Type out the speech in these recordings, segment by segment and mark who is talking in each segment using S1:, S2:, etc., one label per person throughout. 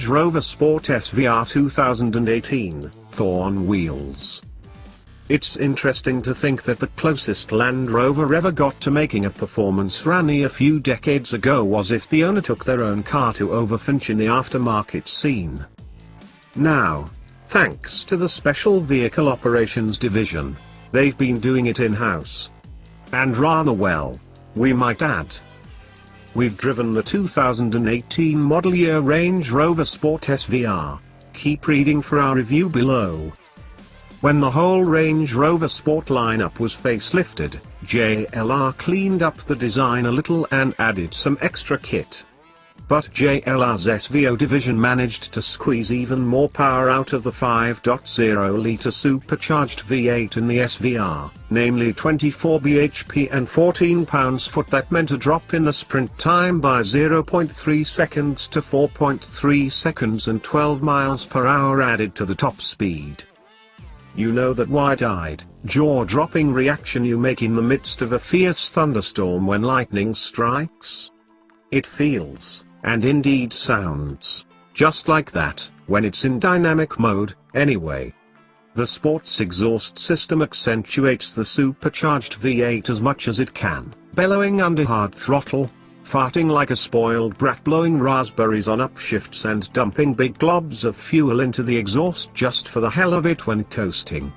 S1: Range Rover Sport SVR 2018, Thor on wheels. It's interesting to think that the closest Land Rover ever got to making a performance rally a few decades ago was if the owner took their own car to Overfinch in the aftermarket scene. Now, thanks to the Special Vehicle Operations Division, they've been doing it in-house. And rather well, we might add. We've driven the 2018 model year Range Rover Sport SVR. Keep reading for our review below. When the whole Range Rover Sport lineup was facelifted, JLR cleaned up the design a little and added some extra kit. But JLR's SVO division managed to squeeze even more power out of the 5.0-litre supercharged V8 in the SVR, namely 24 bhp and 14 pounds-foot. That meant a drop in the sprint time by 0.3 seconds to 4.3 seconds and 12 miles per hour added to the top speed. You know that wide-eyed, jaw-dropping reaction you make in the midst of a fierce thunderstorm when lightning strikes? It feels, and indeed sounds, just like that, when it's in dynamic mode, anyway. The sport's exhaust system accentuates the supercharged V8 as much as it can, bellowing under hard throttle, farting like a spoiled brat, blowing raspberries on upshifts and dumping big globs of fuel into the exhaust just for the hell of it when coasting.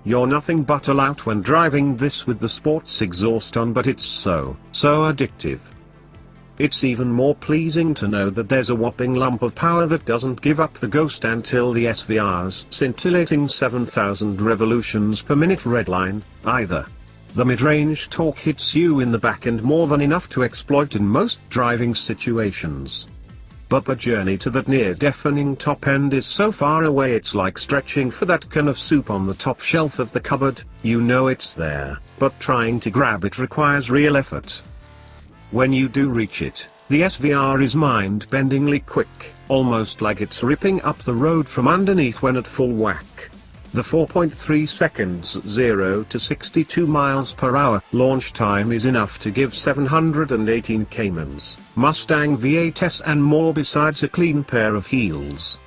S1: You're nothing but a lout when driving this with the sport's exhaust on, but it's so addictive. It's even more pleasing to know that there's a whopping lump of power that doesn't give up the ghost until the SVR's scintillating 7,000 revolutions per minute redline, either. The mid-range torque hits you in the back and more than enough to exploit in most driving situations. But the journey to that near-deafening top end is so far away it's like stretching for that can of soup on the top shelf of the cupboard. You know it's there, but trying to grab it requires real effort. When you do reach it, the SVR is mind-bendingly quick, almost like it's ripping up the road from underneath when at full whack. The 4.3 seconds 0 to 62 miles per hour launch time is enough to give 718 Caymans, Mustang V8s and more besides a clean pair of heels.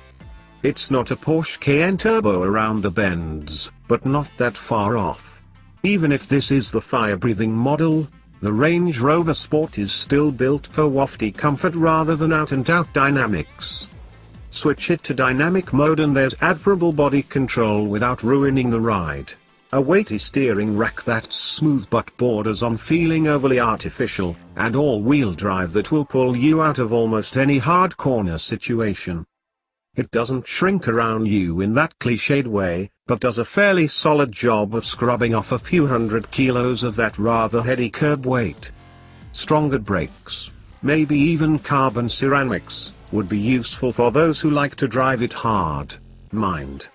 S1: It's not a Porsche Cayenne Turbo around the bends, but not that far off. Even if this is the fire-breathing model, the Range Rover Sport is still built for wafty comfort rather than out-and-out dynamics. Switch it to dynamic mode and there's admirable body control without ruining the ride. A weighty steering rack that's smooth but borders on feeling overly artificial, and all-wheel drive that will pull you out of almost any hard corner situation. It doesn't shrink around you in that cliched way, but does a fairly solid job of scrubbing off a few hundred kilos of that rather heady curb weight. Stronger brakes, maybe even carbon ceramics, would be useful for those who like to drive it hard. Mind.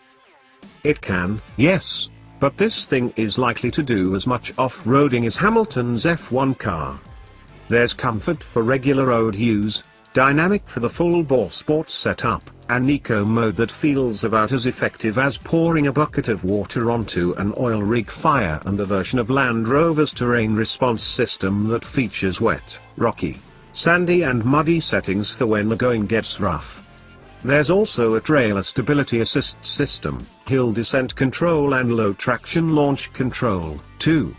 S1: It can, yes, but this thing is likely to do as much off-roading as Hamilton's F1 car. There's comfort for regular road use, dynamic for the full-bore sports setup, and eco mode that feels about as effective as pouring a bucket of water onto an oil rig fire, and a version of Land Rover's terrain response system that features wet, rocky, sandy and muddy settings for when the going gets rough. There's also a trailer stability assist system, hill descent control and low traction launch control, too.